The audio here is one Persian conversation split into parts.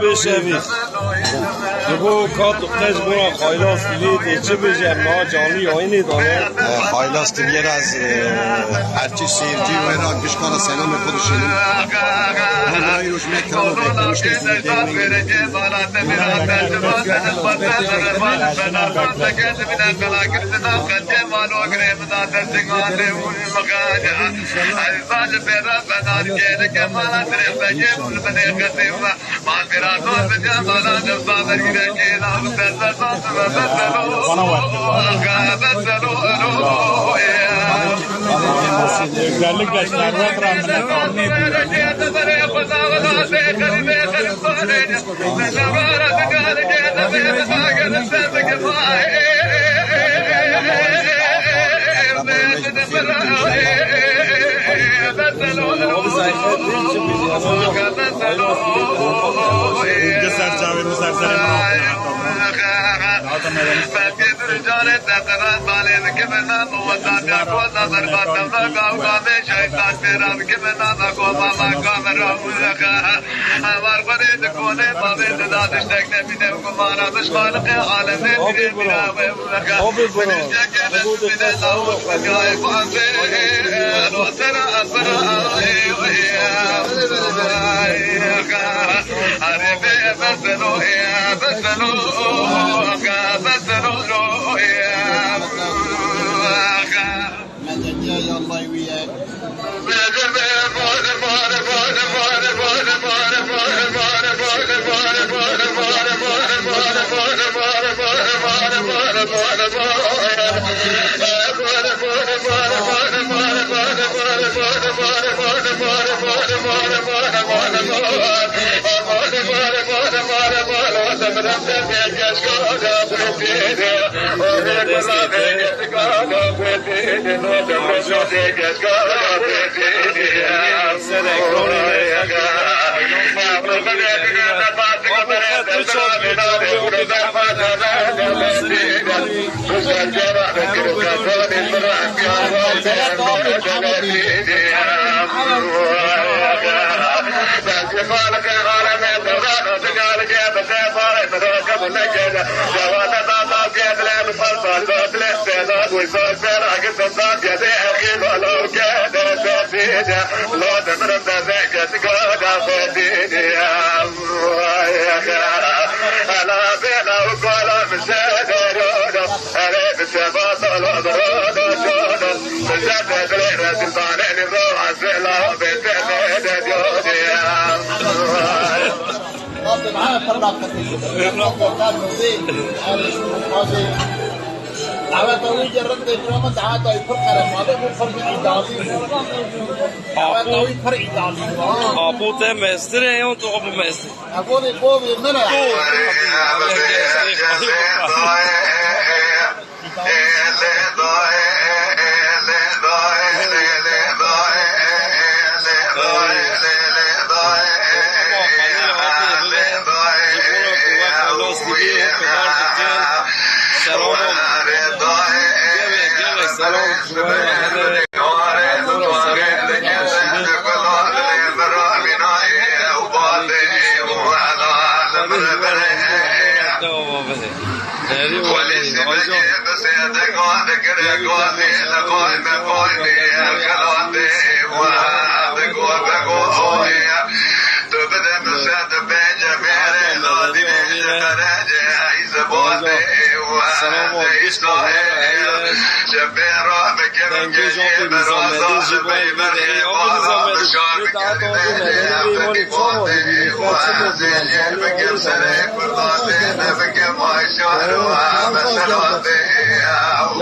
بشوی یبو کات قش برا خایلاس دیوید چه بجه ما جانی آینی داره خایلاس دیوید از هرچی سیرجی و ایران کشکار سلام خودشونیم همرای روش مکرم و بکنشته özellikle servet rahmine tahmin آبو ته مستره یا تو آبو مستره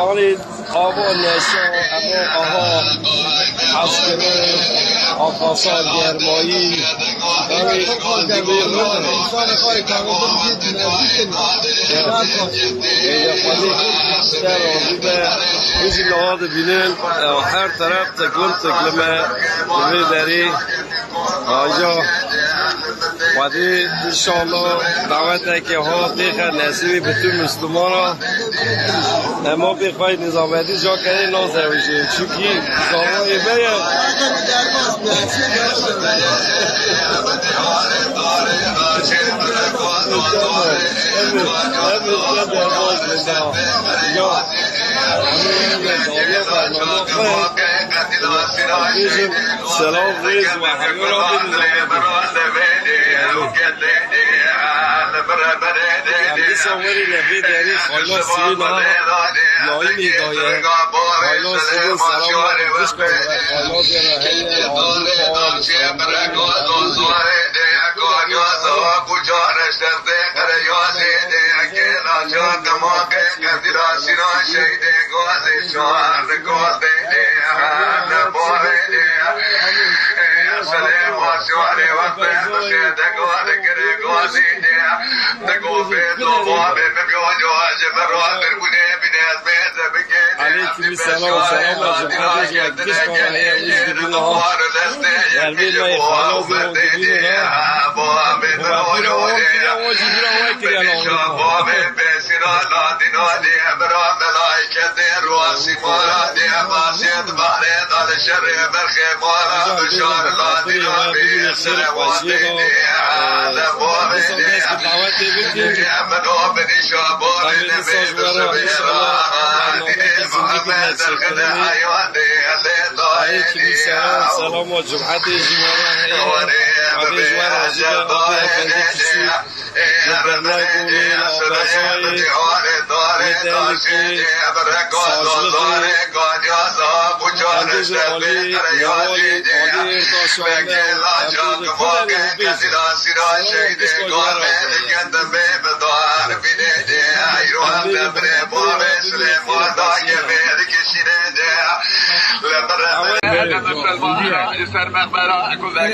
يعني آبا نشا اما آها عسکره آفاسا گرمایی انسان خواهی که هیچ لحاظ بینن هر طرف تکلم تکلمه نمی داری آجا وادی انشاءالله دعوت که ها دیخه نصیبی به تو مسلمان اما بخواهی نظامتی جا کنی نازه بشه چونکی نظامایی بگه در سلام ریز و همه را هندیس آوری نوید یعنی خالا سیوی نا یایی میدایه خالا سیوی سلام علیکش کن خالا دیره عليكم السلام والسلام وجمعتك وكيش قواهي ويجدين الله يالبين ما يخالوا بيوجدين الله وعبيرا وجدين ويكري الله سلام و جمعت جمعه عبی جوار عجیب آبی افندی کشی جبرنای گولی آبازای ندالکی ساجلقی اندوز عالی نوالی عالی ارتاشانه اندوز خود الهبیز سلام کشکا جوار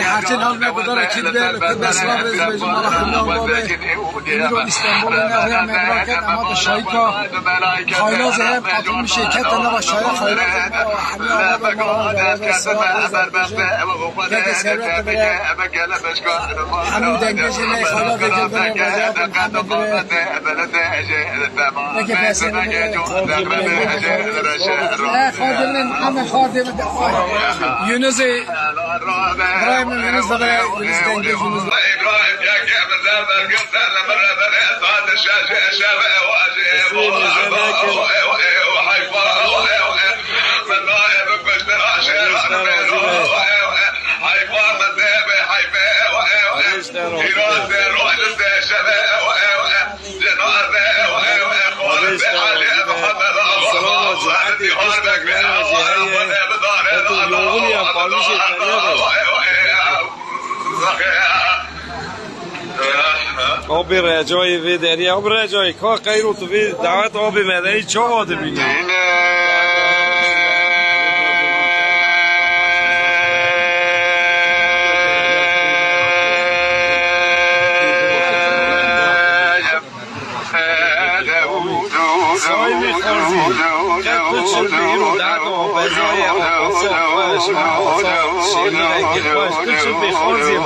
هرچند حال مقدار اکید به بسیار رز به جمال خیلیان بابه این رو استانبول نهره مقراکت اما به شایکا خایلاز هم قطعون میشه کت نبا شایع خایلاز همه آقا به مراحل که سرات بره همون دنگش نه خایلاز جلدن وزیاد محمد بره نگه پیسه بره خادم محمد خادم یونس ابراهیم یونس داره یونس دنگش یونس ابراهیم یکی بزرگ گفتن برادر صاد شاشه آب رجای وی داری آب رجای که غیر تو وی دعوت آب مدنی چه واده بینی سای میخوازی که کچر بیرو دعوت آب بزای آسا خوش آسا شیرینه که خوش کچر میخوازی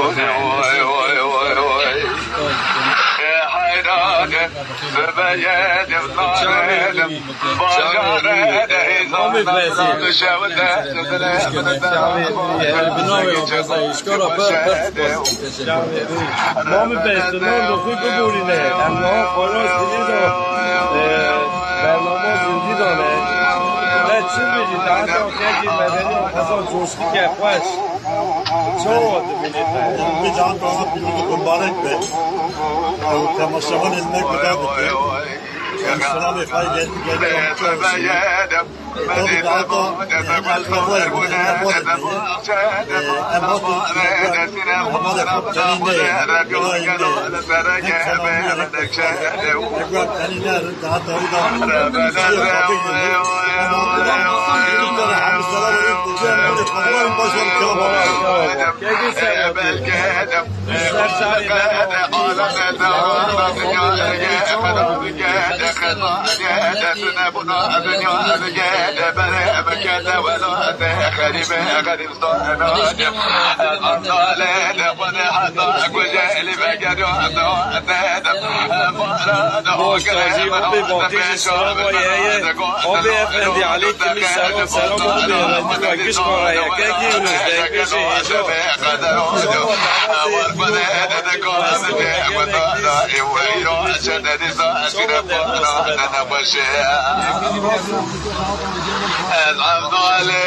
السلام خير لا ويا جدد ذاكر بانا نبشر العبد عليه